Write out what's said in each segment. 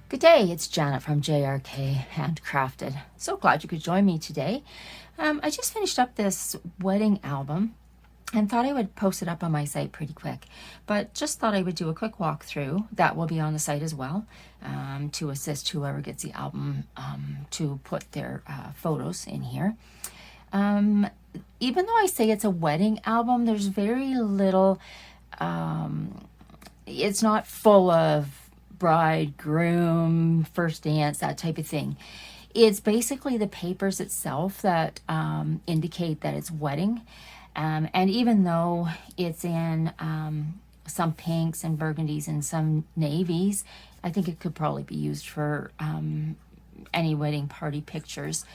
Good day, it's Janet from JRK Handcrafted. So glad you could join me today. I just finished up this wedding album and thought I would post it up on my site pretty quick, but just thought I would do a quick walkthrough that will be on the site as well, to assist whoever gets the album to put their photos in here. Even though I say it's a wedding album, there's very little, it's not full of bride, groom, first dance, that type of thing. It's basically the papers itself that indicate that it's wedding. And even though it's in some pinks and burgundies and some navies, I think it could probably be used for any wedding party pictures.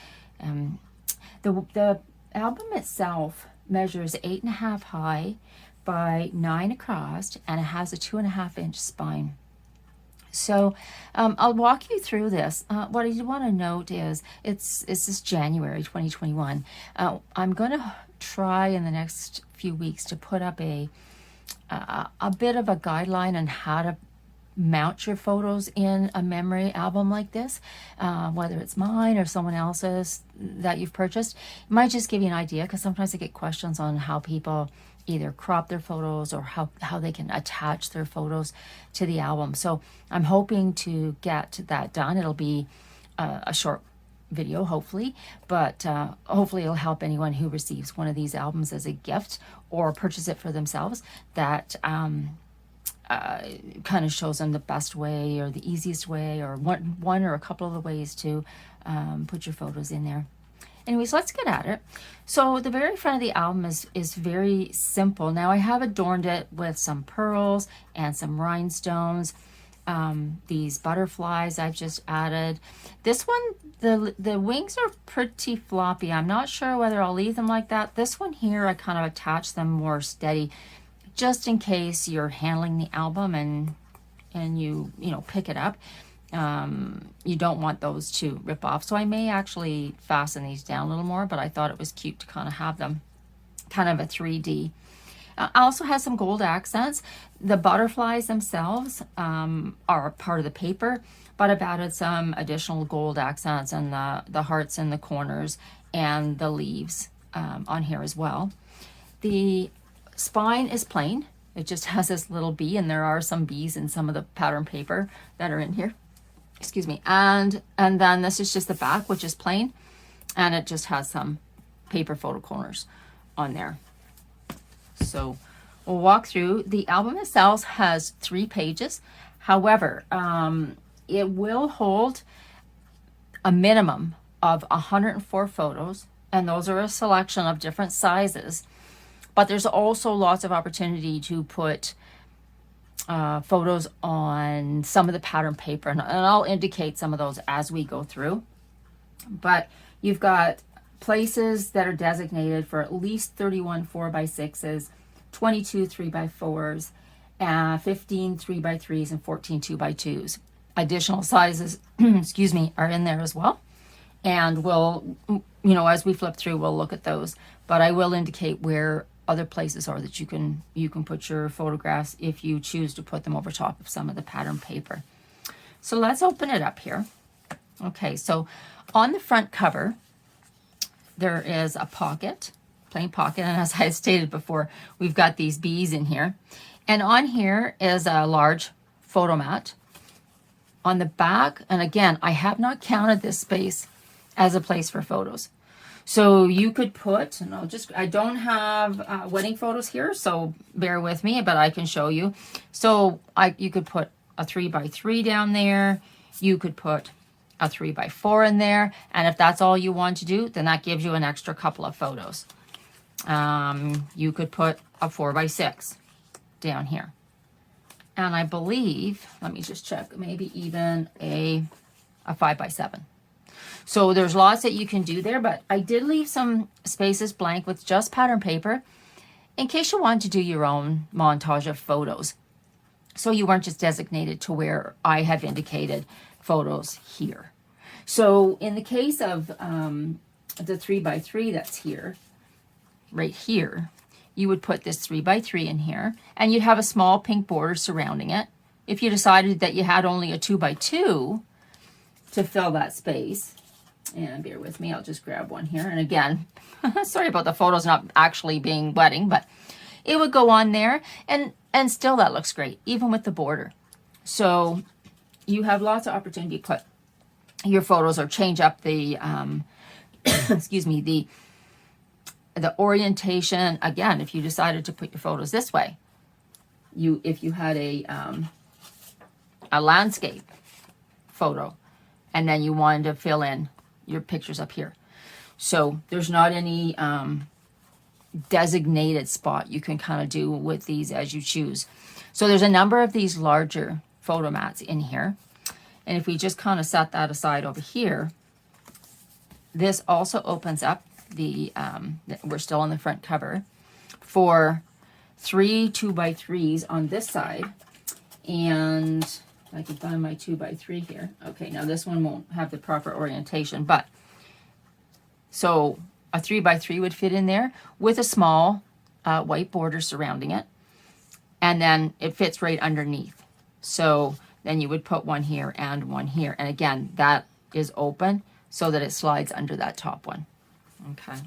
The album itself measures 8.5 high by 9 across, and it has a 2.5-inch spine. So I'll walk you through this. What I want to note is it's this January 2021. I'm going to try in the next few weeks to put up a bit of a guideline on how to mount your photos in a memory album like this, whether it's mine or someone else's that you've purchased. It might just give you an idea, because sometimes I get questions on how people either crop their photos or how they can attach their photos to the album. So I'm hoping to get that done. It'll be a short video, hopefully, but hopefully it'll help anyone who receives one of these albums as a gift or purchase it for themselves. That kind of shows them the best way or the easiest way, or one or a couple of the ways to put your photos in there. Anyways, let's get at it. So the very front of the album is very simple. Now I have adorned it with some pearls and some rhinestones. These butterflies I've just added. This one, the wings are pretty floppy. I'm not sure whether I'll leave them like that. This one here, I kind of attach them more steady, just in case you're handling the album and you pick it up. You don't want those to rip off. So I may actually fasten these down a little more, but I thought it was cute to kind of have them kind of a 3D. I also have some gold accents. The butterflies themselves are part of the paper, but I've added some additional gold accents and the hearts in the corners and the leaves on here as well. The spine is plain. It just has this little bee, and there are some bees in some of the pattern paper that are in here. Excuse me. And then this is just the back, which is plain, and it just has some paper photo corners on there. So we'll walk through. The album itself has 3 pages. However, it will hold a minimum of 104 photos, and those are a selection of different sizes. But there's also lots of opportunity to put photos on some of the pattern paper, and I'll indicate some of those as we go through. But you've got places that are designated for at least 31 4x6s, 22 3x4s, 15 3x3s, and 14 2x2s. Additional sizes, excuse me, are in there as well. And we'll, as we flip through, we'll look at those. But I will indicate where other places are that you can put your photographs if you choose to put them over top of some of the pattern paper. So let's open it up here. Okay, so on the front cover, there is a pocket, plain pocket, and as I stated before, we've got these bees in here. And on here is a large photo mat. On the back, and again, I have not counted this space as a place for photos. So you could put, and I don't have wedding photos here, so bear with me, but I can show you. So you could put a 3x3 down there. You could put a 3x4 in there. And if that's all you want to do, then that gives you an extra couple of photos. You could put a 4x6 down here. And I believe, let me just check, maybe even a 5x7. So there's lots that you can do there, but I did leave some spaces blank with just pattern paper in case you want to do your own montage of photos. So you weren't just designated to where I have indicated photos here. So in the case of the 3x3 that's here, right here, you would put this 3x3 in here, and you'd have a small pink border surrounding it if you decided that you had only a 2x2 to fill that space, and bear with me, I'll just grab one here. And again, sorry about the photos not actually being wedding, but it would go on there, and still that looks great, even with the border. So you have lots of opportunity to put your photos or change up the, excuse me, the orientation. Again, if you decided to put your photos this way, if you had a landscape photo, and then you wanted to fill in your pictures up here. So there's not any designated spot. You can kind of do with these as you choose. So there's a number of these larger photo mats in here. And if we just kind of set that aside over here, this also opens up the, we're still on the front cover, for 3 2x3s on this side. And if I can find my 2x3 here. Okay, now this one won't have the proper orientation, but so a 3x3 would fit in there with a small white border surrounding it. And then it fits right underneath. So then you would put one here and one here. And again, that is open so that it slides under that top one. Okay.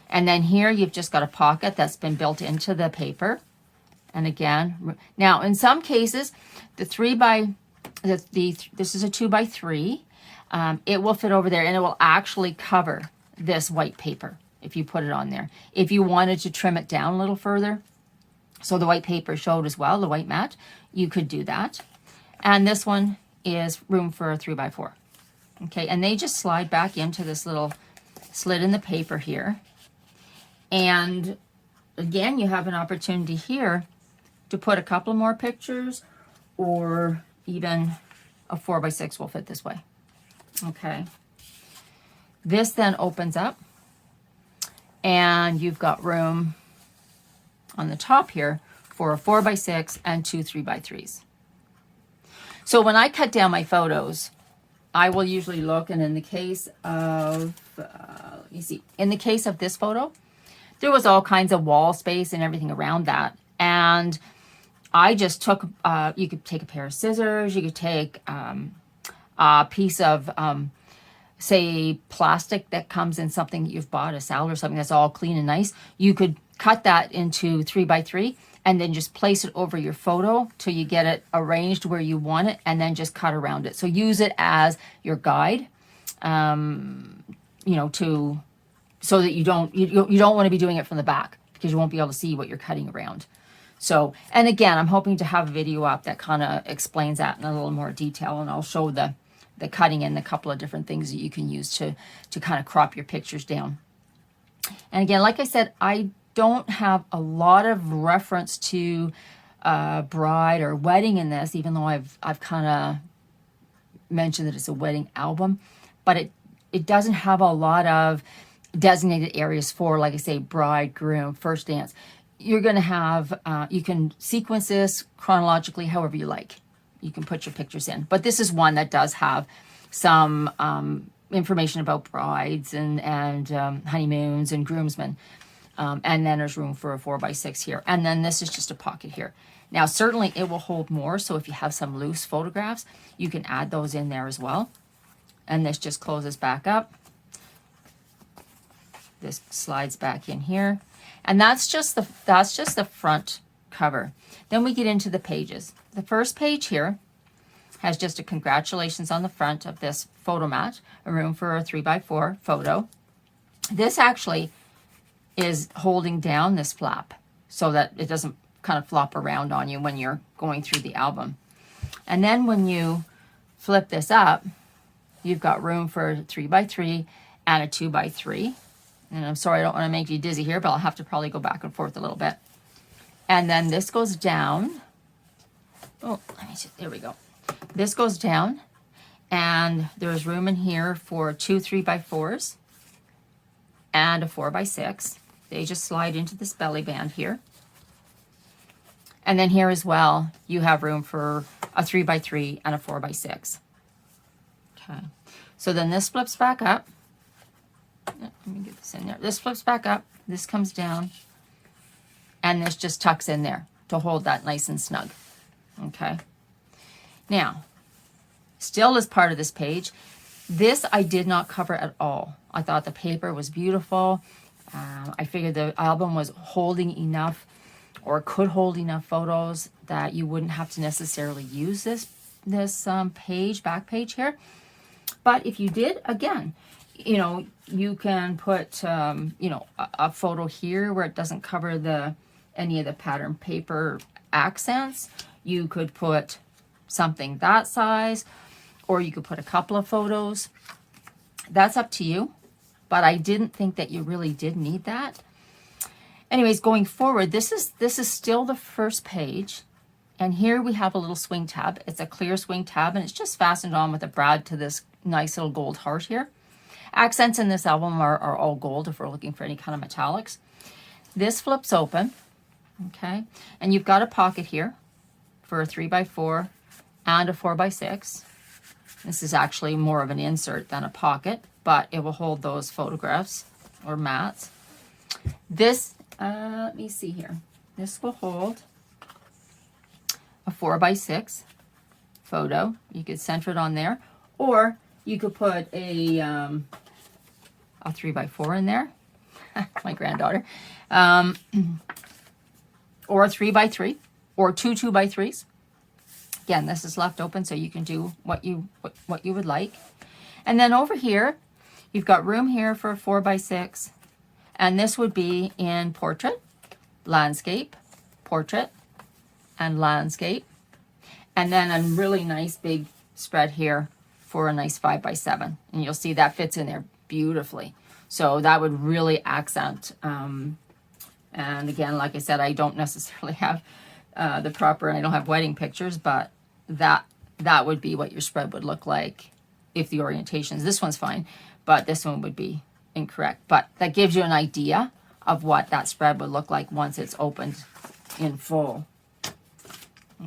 And then here you've just got a pocket that's been built into the paper. And again, now in some cases, this is a 2x3. It will fit over there, and it will actually cover this white paper if you put it on there. If you wanted to trim it down a little further, so the white paper showed as well, the white mat, you could do that. And this one is room for a 3x4. Okay, and they just slide back into this little slit in the paper here. And again, you have an opportunity here to put a couple more pictures, or even a 4x6 will fit this way. Okay. This then opens up, and you've got room on the top here for a 4x6 and 2 3x3s. So when I cut down my photos, I will usually look, and in the case of, let me see, in the case of this photo, there was all kinds of wall space and everything around that. And I just took, you could take a pair of scissors, you could take a piece of, say, plastic that comes in something that you've bought, a salad or something that's all clean and nice. You could cut that into 3x3 and then just place it over your photo till you get it arranged where you want it, and then just cut around it. So use it as your guide, you know, so that you don't want to be doing it from the back, because you won't be able to see what you're cutting around. So, and again, I'm hoping to have a video up that kind of explains that in a little more detail, and I'll show the cutting and a couple of different things that you can use to kind of crop your pictures down. And again, like I said, I don't have a lot of reference to bride or wedding in this, even though I've kind of mentioned that it's a wedding album, but it doesn't have a lot of designated areas for, like I say, bride, groom, first dance. You're going to have, you can sequence this chronologically however you like. You can put your pictures in. But this is one that does have some information about brides and honeymoons and groomsmen. And then there's room for a 4x6 here. And then this is just a pocket here. Now, certainly it will hold more. So if you have some loose photographs, you can add those in there as well. And this just closes back up. This slides back in here. And that's just the front cover. Then we get into the pages. The first page here has just a congratulations on the front of this photo mat, a room for a 3x4 photo. This actually is holding down this flap so that it doesn't kind of flop around on you when you're going through the album. And then when you flip this up, you've got room for a 3x3 and a 2x3. And I'm sorry, I don't want to make you dizzy here, but I'll have to probably go back and forth a little bit. And then this goes down. Oh, let me see. There we go. This goes down, and there's room in here for 2 3x4s and a 4x6. They just slide into this belly band here. And then here as well, you have room for a 3x3 and a 4x6. Okay. So then this flips back up. Let me get this in there. This flips back up. This comes down. And this just tucks in there to hold that nice and snug. Okay. Now, still as part of this page, this I did not cover at all. I thought the paper was beautiful. I figured the album was holding enough, or could hold enough photos that you wouldn't have to necessarily use this back page here. But if you did, again, you know, you can put a photo here where it doesn't cover any of the pattern paper accents. You could put something that size, or you could put a couple of photos. That's up to you, but I didn't think that you really did need that. Anyways, going forward, this is still the first page, and here we have a little swing tab. It's a clear swing tab, and it's just fastened on with a brad to this nice little gold heart here. Accents in this album are all gold if we're looking for any kind of metallics. This flips open, okay, and you've got a pocket here for a 3x4 and a 4x6. This is actually more of an insert than a pocket, but it will hold those photographs or mats. This, let me see here. This will hold a 4x6 photo. You could center it on there, or you could put a 3x4 in there. My granddaughter. Or a 3x3, or two 2x3s. Again, this is left open, so you can do what you would like. And then over here, you've got room here for a 4x6, and this would be in portrait, landscape, portrait, and landscape. And then a really nice big spread here for a nice 5x7. And you'll see that fits in there beautifully. So that would really accent. And again, like I said, I don't necessarily have I don't have wedding pictures, but that would be what your spread would look like if the orientations. This one's fine, but this one would be incorrect. But that gives you an idea of what that spread would look like once it's opened in full.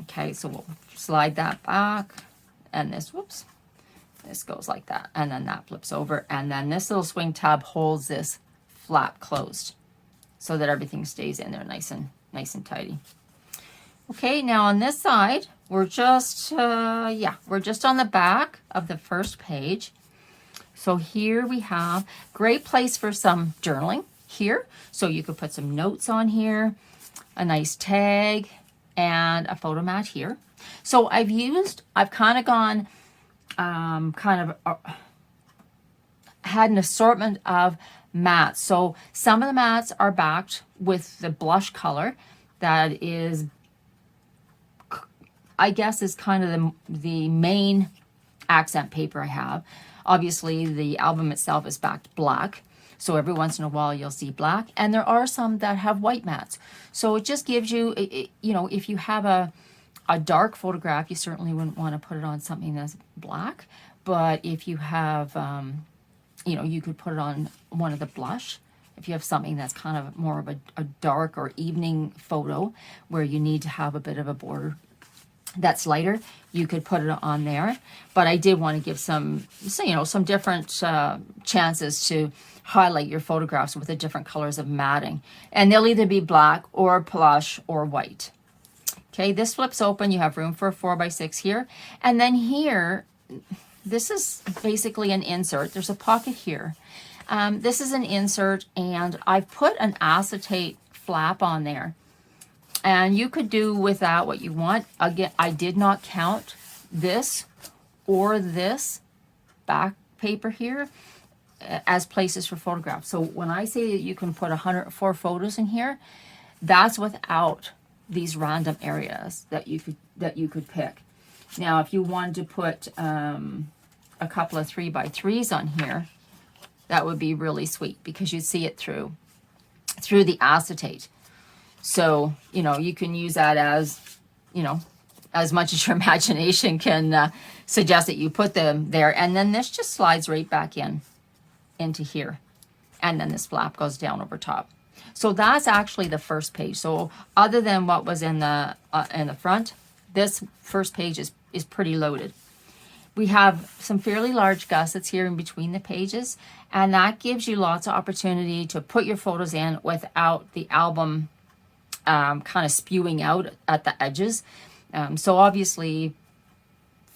Okay, so we'll slide that back, and this goes like that, and then that flips over, and then this little swing tab holds this flap closed so that everything stays in there nice and tidy. Okay, now on this side, we're just on the back of the first page. So here we have great place for some journaling here. So you could put some notes on here, a nice tag, and a photo mat here. So I've kind of gone, had an assortment of mats. So some of the mats are backed with the blush color that is, I guess, is kind of the main accent paper I have. Obviously, the album itself is backed black. So every once in a while you'll see black. And there are some that have white mats. So it just gives you, if you have a dark photograph, you certainly wouldn't want to put it on something that's black. But if you have, you could put it on one of the blush. If you have something that's kind of more of a dark or evening photo where you need to have a bit of a border that's lighter, you could put it on there. But I did want to give some different chances to highlight your photographs with the different colors of matting. And they'll either be black or plush or white. Okay, this flips open. You have room for a 4x6 here. And then here, this is basically an insert. There's a pocket here. This is an insert, and I've put an acetate flap on there. And you could do with that what you want. Again, I did not count this or this back paper here as places for photographs. So when I say that you can put 104 photos in here, that's without these random areas that you could pick. Now, if you wanted to put a couple of 3x3s on here, that would be really sweet because you'd see it through the acetate. So, you can use that as much as your imagination can suggest that you put them there. And then this just slides right back into here. And then this flap goes down over top. So that's actually the first page. So other than what was in the front, this first page is pretty loaded. We have some fairly large gussets here in between the pages, and that gives you lots of opportunity to put your photos in without the album kind of spewing out at the edges. So obviously,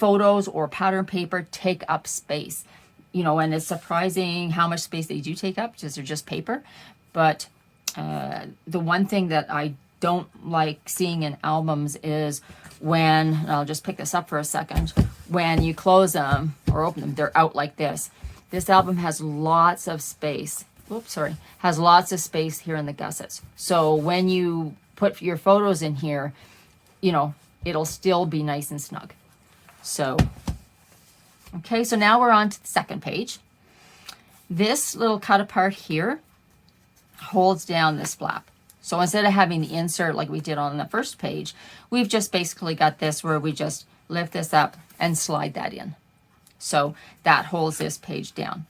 photos or pattern paper take up space, you know, and it's surprising how much space they do take up because they're just paper. But the one thing that I don't like seeing in albums is when, and I'll just pick this up for a second, when you close them or open them, they're out like this. This album has lots of space. Oops, sorry. Has lots of space here in the gussets. So when you put your photos in here, you know, it'll still be nice and snug. So, okay, so now we're on to the second page. This little cut apart here holds down this flap. So instead of having the insert like we did on the first page, we've just basically got this where we just lift this up and slide that in. So that holds this page down.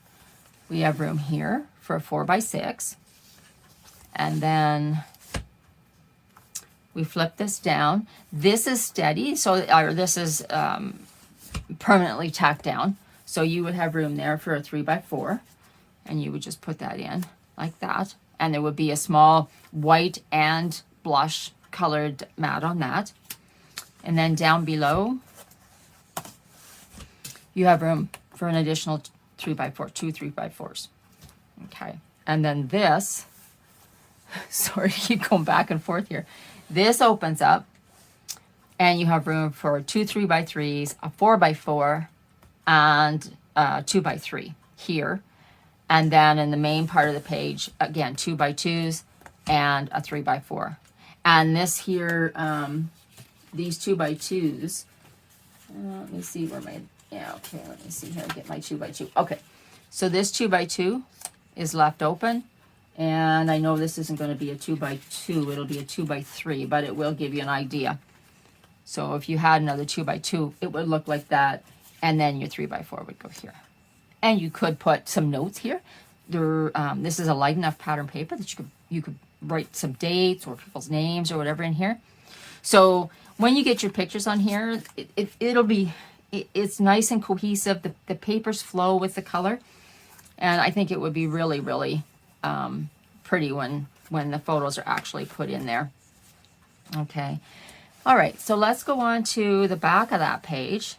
We have room here for a 4x6. And then we flip this down. This is steady, so or this is permanently tacked down. So you would have room there for a 3x4. And you would just put that in like that. And there would be a small white and blush colored mat on that. And then down below, you have room for an additional 3x4, two 3x4s. Okay. And then this, sorry, keep going back and forth here. This opens up and you have room for two 3x3s, a 4x4, and a 2x3 here. And then in the main part of the page, again, 2x2s and a 3x4. And this here, these 2x2s, let me see where my, yeah, okay, let me see here, get my 2x2. Okay, so this 2x2 is left open. And I know this isn't going to be a 2x2, it'll be a 2x3, but it will give you an idea. So if you had another 2x2, it would look like that. And then your 3x4 would go here. And you could put some notes here. There, this is a light enough pattern paper that you could write some dates or people's names or whatever in here. So when you get your pictures on here, it's nice and cohesive. The papers flow with the color, and I think it would be really, really pretty when the photos are actually put in there. Okay, all right. So let's go on to the back of that page.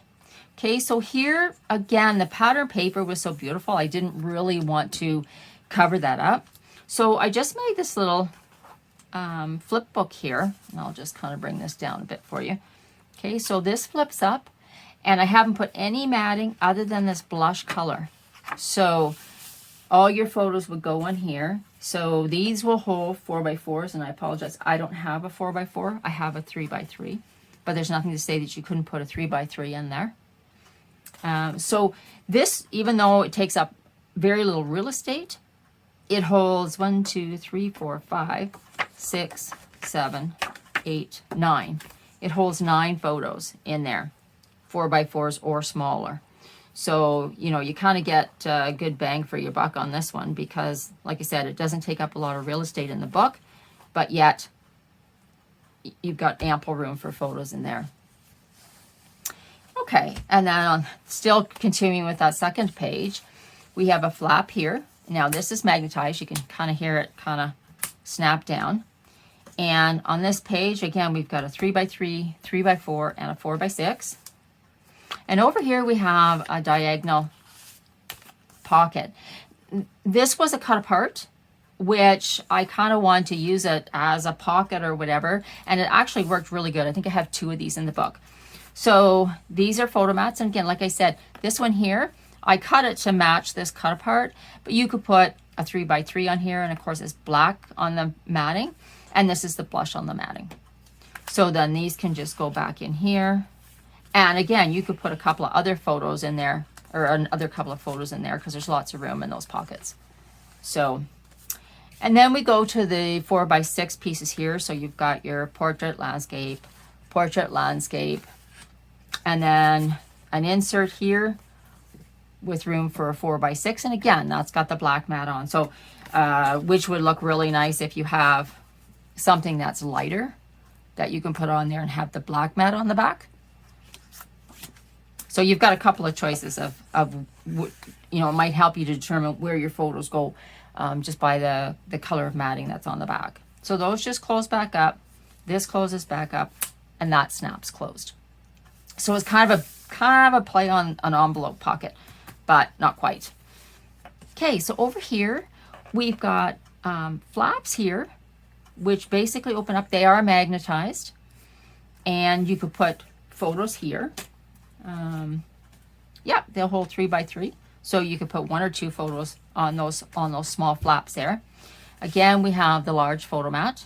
Okay, so here, again, the pattern paper was so beautiful, I didn't really want to cover that up. So I just made this little flip book here, and I'll just kind of bring this down a bit for you. Okay, so this flips up, and I haven't put any matting other than this blush color. So all your photos would go in here. So these will hold 4x4s, and I apologize, I don't have a 4x4, I have a 3x3, but there's nothing to say that you couldn't put a 3x3 in there. So this, even though it takes up very little real estate, it holds 1, 2, 3, 4, 5, 6, 7, 8, 9. It holds 9 photos in there, 4x4s or smaller. So, you know, you kind of get a good bang for your buck on this one because, like I said, it doesn't take up a lot of real estate in the book, but yet you've got ample room for photos in there. Okay, and then still continuing with that second page, we have a flap here. Now this is magnetized. You can kind of hear it kind of snap down. And on this page, again, we've got a 3x3, 3x4, and a 4x6. And over here we have a diagonal pocket. This was a cut apart, which I kind of wanted to use it as a pocket or whatever. And it actually worked really good. I think I have 2 of these in the book. So these are photo mats. And again, like I said, this one here, I cut it to match this cut apart, but you could put a 3x3 on here. And of course it's black on the matting. And this is the blush on the matting. So then these can just go back in here. And again, you could put a couple of other photos in there or another couple of photos in there because there's lots of room in those pockets. So, and then we go to the 4x6 pieces here. So you've got your portrait, landscape, and then an insert here with room for a 4x6. And again, that's got the black mat on. So, which would look really nice if you have something that's lighter that you can put on there and have the black mat on the back. So you've got a couple of choices of you know, it might help you to determine where your photos go just by the color of matting that's on the back. So those just close back up. This closes back up, and that snaps closed. So it's kind of a play on an envelope pocket, but not quite. Okay, so over here, we've got flaps here, which basically open up. They are magnetized, and you could put photos here. Yeah, they'll hold 3 by 3, so you could put 1 or 2 photos on those small flaps there. Again, we have the large photo mat,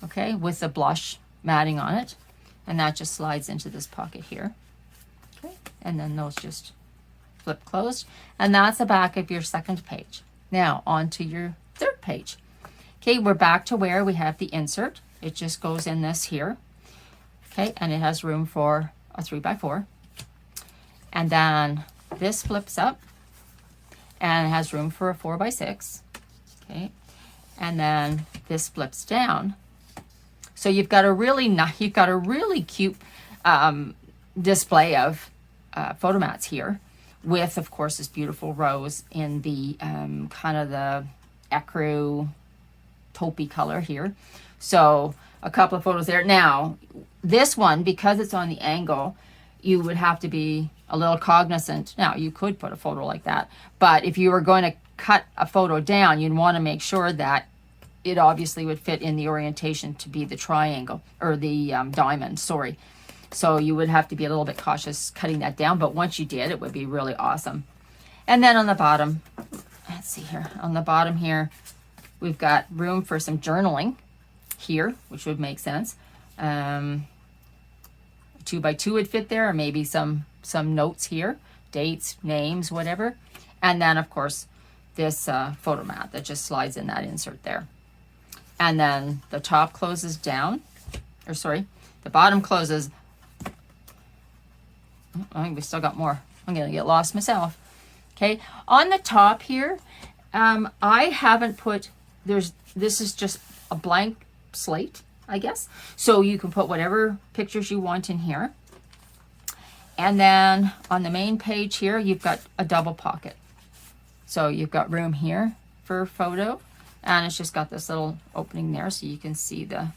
okay, with the blush matting on it, and that just slides into this pocket here. Okay, and then those just flip closed, and that's the back of your second page. Now on to your third page. Okay, we're back to where we have the insert. It just goes in this here. Okay, and it has room for a 3 by 4. And then this flips up and it has room for a 4 by 6. Okay, and then this flips down. So you've got a really cute display of photo mats here, with, of course, this beautiful rose in the kind of the ecru taupey color here. So a couple of photos there. Now, this one, because it's on the angle, you would have to be a little cognizant. Now, you could put a photo like that, but if you were going to cut a photo down, you'd want to make sure that it obviously would fit in the orientation to be the triangle, or the diamond, sorry. So you would have to be a little bit cautious cutting that down, but once you did, it would be really awesome. And then on the bottom, let's see here, on the bottom here, we've got room for some journaling here, which would make sense. 2 by 2 would fit there, or maybe some notes here, dates, names, whatever. And then, of course, this photo mat that just slides in that insert there. And then the top closes down, or sorry, the bottom closes. Oh, I think we still got more. I'm going to get lost myself. Okay, on the top here, I haven't put, this is just a blank slate, I guess. So you can put whatever pictures you want in here. And then on the main page here, you've got a double pocket. So you've got room here for a photo, and it's just got this little opening there so you can see the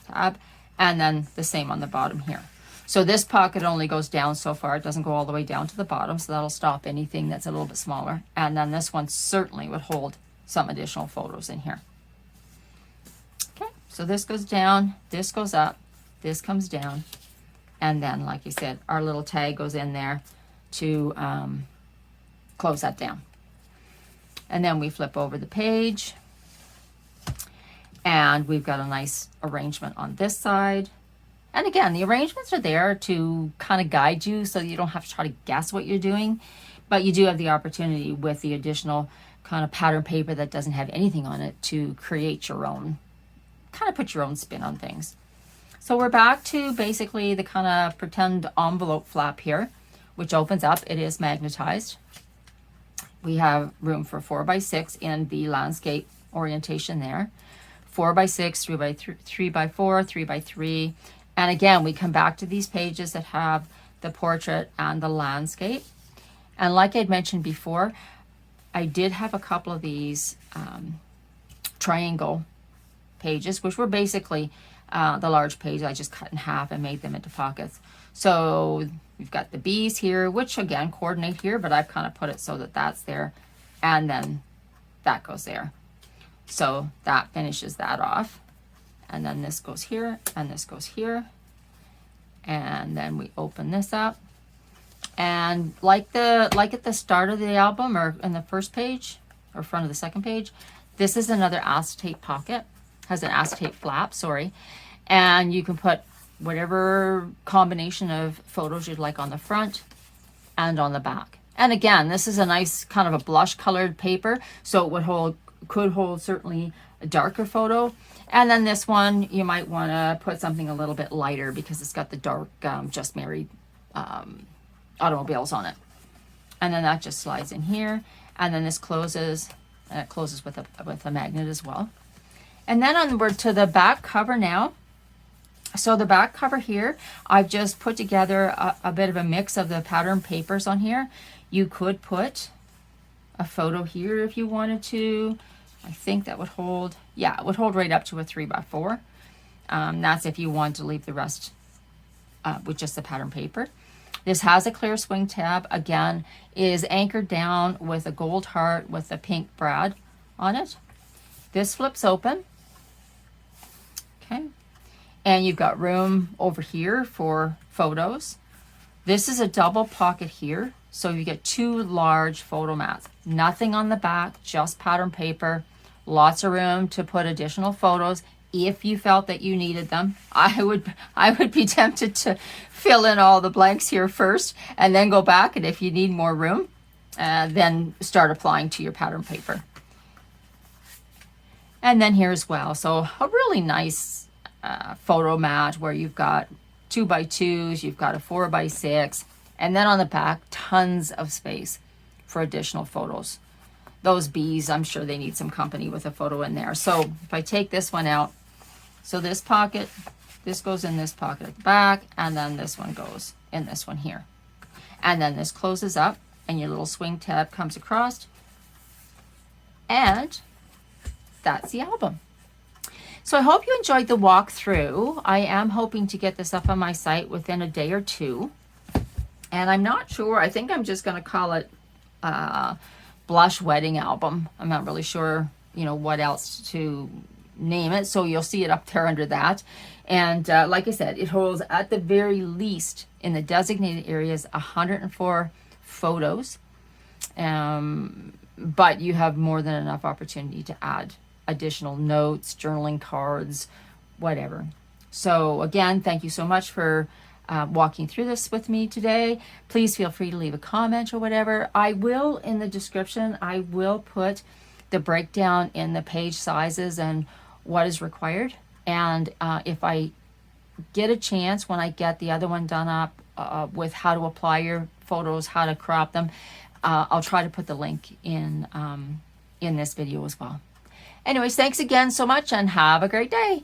tab, and then the same on the bottom here. So this pocket only goes down so far. It doesn't go all the way down to the bottom, so that'll stop anything that's a little bit smaller. And then this one certainly would hold some additional photos in here. Okay, so this goes down, this goes up, this comes down, and then, like you said, our little tag goes in there to close that down. And then we flip over the page, and we've got a nice arrangement on this side. And again, the arrangements are there to kind of guide you so you don't have to try to guess what you're doing, but you do have the opportunity with the additional kind of pattern paper that doesn't have anything on it to create your own, kind of put your own spin on things. So we're back to basically the kind of pretend envelope flap here, which opens up. It is magnetized. We have room for 4 by 6 in the landscape orientation there. 4 by 6, 3 by 3 by 4, 3 by 3. And again, we come back to these pages that have the portrait and the landscape. And like I'd mentioned before, I did have a couple of these triangle pages, which were basically the large page I just cut in half and made them into pockets. So we've got the bees here, which again coordinate here, but I've kind of put it so that that's there, and then that goes there. So that finishes that off. And then this goes here, and this goes here. And then we open this up. And like at the start of the album, or in the first page, or front of the second page, this is another acetate pocket. Has an acetate flap, sorry. And you can put whatever combination of photos you'd like on the front and on the back. And again, this is a nice kind of a blush colored paper, so it could hold certainly a darker photo. And then this one, you might want to put something a little bit lighter because it's got the dark Just Married automobiles on it. And then that just slides in here. And then this closes, and it closes with a magnet as well. And then onward to the back cover now. So the back cover here, I've just put together a bit of a mix of the pattern papers on here. You could put a photo here if you wanted to. I think that would hold, yeah, it would hold right up to a 3 by 4. That's if you want to leave the rest with just the pattern paper. This has a clear swing tab. Again, is anchored down with a gold heart with a pink brad on it. This flips open. Okay. And you've got room over here for photos. This is a double pocket here. So you get 2 large photo mats. Nothing on the back, just pattern paper. Lots of room to put additional photos if you felt that you needed them. I would be tempted to fill in all the blanks here first and then go back, and if you need more room, then start applying to your pattern paper. And then here as well, so a really nice photo mat where you've got 2x2s, you've got a 4x6, and then on the back, tons of space for additional photos. Those bees, I'm sure they need some company with a photo in there. So if I take this one out, so this pocket, this goes in this pocket at the back, and then this one goes in this one here. And then this closes up, and your little swing tab comes across, and that's the album. So I hope you enjoyed the walkthrough. I am hoping to get this up on my site within a day or two. And I'm not sure, I think I'm just going to call it Blush Wedding Album. I'm not really sure, what else to name it. So you'll see it up there under that. And like I said, it holds at the very least in the designated areas 104 photos. But you have more than enough opportunity to add additional notes, journaling cards, whatever. So again, thank you so much for walking through this with me today. Please feel free to leave a comment or whatever. I will, in the description, I will put the breakdown in the page sizes and what is required. And if I get a chance, when I get the other one done up with how to apply your photos, how to crop them, I'll try to put the link in this video as well. Anyways, thanks again so much and have a great day.